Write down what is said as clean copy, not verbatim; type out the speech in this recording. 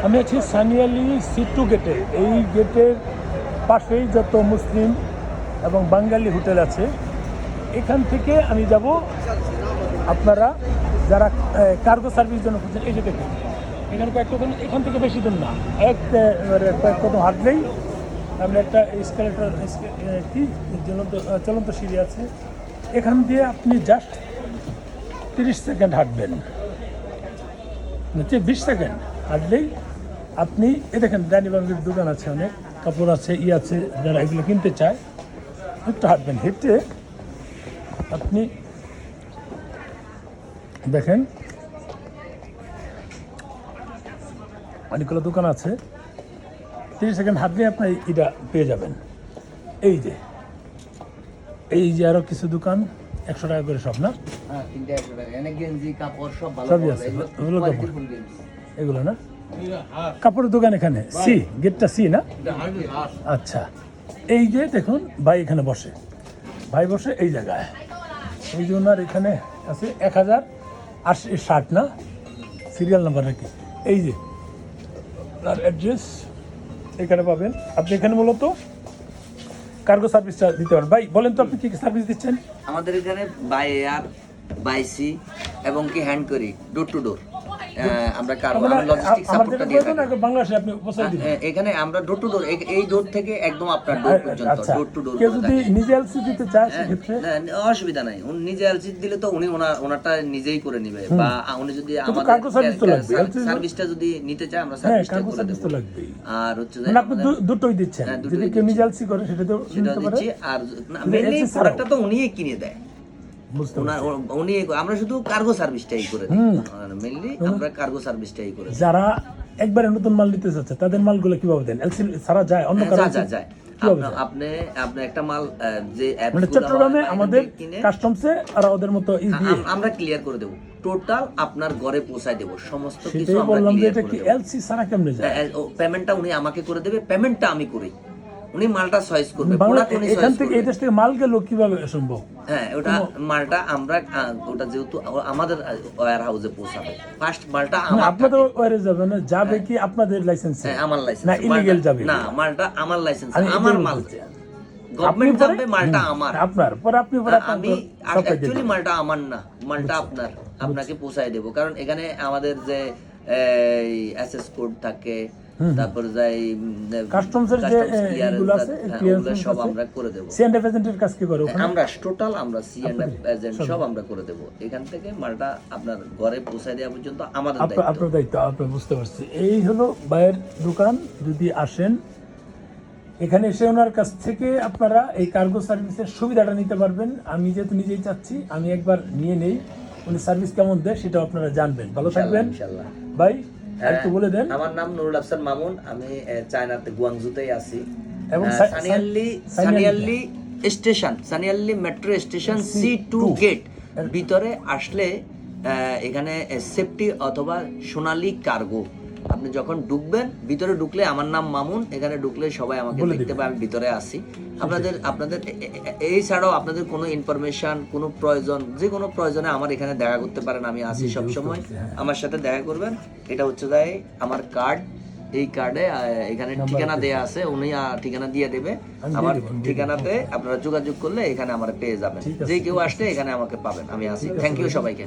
আমি আছি সানিয়ালি C2 গেটে। এই গেটের পাশেই যত মুসলিম এবং বাঙালি হোটেল আছে, এখান থেকে আমি যাব আপনারা যারা কার্গো সার্ভিস জন্য খুঁজছেন, এই যে দেখুন এখানে কয়েক কদম, এখান থেকে বেশি দূর না, কয়েক কদম হাঁটলেই আমরা একটা স্কেলেটর কি চলন্ত সিঁড়ি আছে, এখান দিয়ে আপনি জাস্ট 30 সেকেন্ড হাঁটবেন, 20 সেকেন্ড হাঁটলেই আপনি দেখেন ডাইনি বাঙ্গির দোকান আছে, অনেক কাপড় আছে, আছে, যারা এগুলো কিনতে চায় একটু হাঁটবেন। হেঁটে আপনি দেখেন অনেকগুলো দোকান আছে, 30 সেকেন্ড হাঁটলে আপনি এটা পেয়ে যাবেন। এই যে আরো কিছু দোকান 100 টাকা করে সব, না? সবই আছে, এগুলো না কাপড়ের দোকান। এখানে সি, গেটটা সি, না? আচ্ছা, এই যে দেখুন ভাই এখানে বসে, এই জায়গায়, এই যে ওনার এখানে আছে 1060, না? সিরিয়াল নাম্বার নাকি? এই যে তার অ্যাড্রেস এখানে পাবেন। আপনি এখানে মূলত কার্গো সার্ভিসটা দিতে পারেন। ভাই বলেন তো আপনি কি সার্ভিস দিচ্ছেন? আমাদের এখানে বাই এয়ার, বাই সি এবং কি হ্যান্ড করি, ডোর টু ডোর। আমরা কার্গো লজিস্টিক সাপোর্টটা দিয়ে থাকি। বাংলাদেশে আপনি পৌঁছে দিবেন। এখানে আমরা ডোর টু ডোর, এই ডোর থেকে একদম আপনার ডোর পর্যন্ত, ডোর টু ডোর। কেউ যদি নিজে এলসি দিতে চায় সেক্ষেত্রে অসুবিধা নাই, উনি নিজে এলসি দিলে তো উনি ওনারটা নিজেই করে নেবে, বা উনি যদি আমাদের সার্ভিসটা যদি নিতে চায় আমরা সার্ভিসটা করে দেব। আর হচ্ছে যে আপনি দুটোই দিচ্ছেন, যদি কেউ নিজে এলসি করে সেটা তো নিতে পারে। আর মেইনলি প্রোডাক্টটা তো উনিই কিনে দেয়, উনি, আমরা শুধু কার্গো সার্ভিসটাই করে দিই। মেইনলি আমরা কার্গো সার্ভিসটাই করে দিই। যারা একবারে নতুন মাল নিতে চাচ্ছে তাদের মালগুলো কিভাবে দেন? এলসি ছাড়া যায়? অন্য কারো যায়। আপনি একটা মাল যে মানে চট্টগ্রামে আমাদের কাস্টমসে আর ওদের মতো আমরা ক্লিয়ার করে দেব, টোটাল আপনার ঘরে পৌঁছায় দেব, সমস্ত কিছু আমরা বললাম যে এটা কি এলসি ছাড়া কেমনে যায়? পেমেন্টটা উনি আমাকে করে দেবে, পেমেন্টটা আমি করি, উনি মালটা চয়েস করবে। এখান থেকে এই দেশ থেকে মাল গেল কিভাবে সম্ভব? হ্যাঁ, ওটা মালটা আমরা, ওটা যেহেতু আমাদের ওয়্যার হাউসে পৌঁছাবে, ফার্স্ট মালটা আপনাদের ওয়্যারে যাবে না, যাবে কি আপনাদের লাইসেন্সে? হ্যাঁ, আমার লাইসেন্স না, ইলিগ্যাল যাবে না, মালটা আমার লাইসেন্স, আমার মাল, গভর্নমেন্ট জানবে মালটা আমার, আপনার পরে আপনি আমি অ্যাকচুয়ালি মালটা আমার না, মালটা আপনার, আপনাকে পৌঁছায় দেব। কারণ এখানে আমাদের যে এসএস কোড থাকে, তারপর যাই কাস্টমসের যে এগুলো আছে, ক্লিয়ারেন্স সব আমরা করে দেব। সি এন্ড এজেন্টের কাজ কি করে ওখানে? আমরা টোটাল আমরা সি এন্ড এজেন্ট সব আমরা করে দেব। এখান থেকে মালটা আপনার ঘরে পৌঁছায় দেওয়া পর্যন্ত আমাদের দায়িত্ব। আপনার দায়িত্ব, আপনি বুঝতে পারছি। এই হলো ভাইয়ের দোকান। যদি আসেন এখানে এসে ওনার কাছ থেকে আপনারা এই কার্গো সার্ভিসের সুবিধাটা নিতে পারবেন। আমি যেহেতু নিজেই চাচ্ছি আমি একবার নিয়ে নেই, উনি সার্ভিস কেমন দেয় সেটা আপনারা জানবেন। ভালো থাকবেন ইনশাআল্লাহ ভাই। একটু বলে দেন। আমার নাম নুরুল আফসান মামুন, আমি চায়নাতে গুয়াংজুতেই আছি, এবং সানিয়ালি স্টেশন, সানিয়ালি মেট্রো স্টেশন C2 গেট ভিতরে আসলে এখানে সেফটি অথবা সোনালী কার্গো, আপনি যখন ঢুকবেন, ভিতরে ঢুকলে আমার নাম মামুন, এখানে ঢুকলে সবাই আমাকে দেখতে পাবে, আমি ভিতরে আছি। আপনাদের এই ছাড়াও আপনাদের কোনো ইনফরমেশন, কোনো প্রয়োজন, যে কোনো প্রয়োজনে আমার এখানে দেখা করতে পারেন, আমি আছি সব সময়, আমার সাথে দেখা করবেন। এটা হচ্ছে যায় আমার কার্ড, এই কার্ডে এখানে ঠিকানা দেয়া আছে, উনি ঠিকানা দিয়ে দেবে। আমার ঠিকানাতে আপনারা যোগাযোগ করলে এখানে আমার পেয়ে যাবেন, যে কেউ আসলে এখানে আমাকে পাবেন, আমি আছি। থ্যাংক ইউ সবাইকে।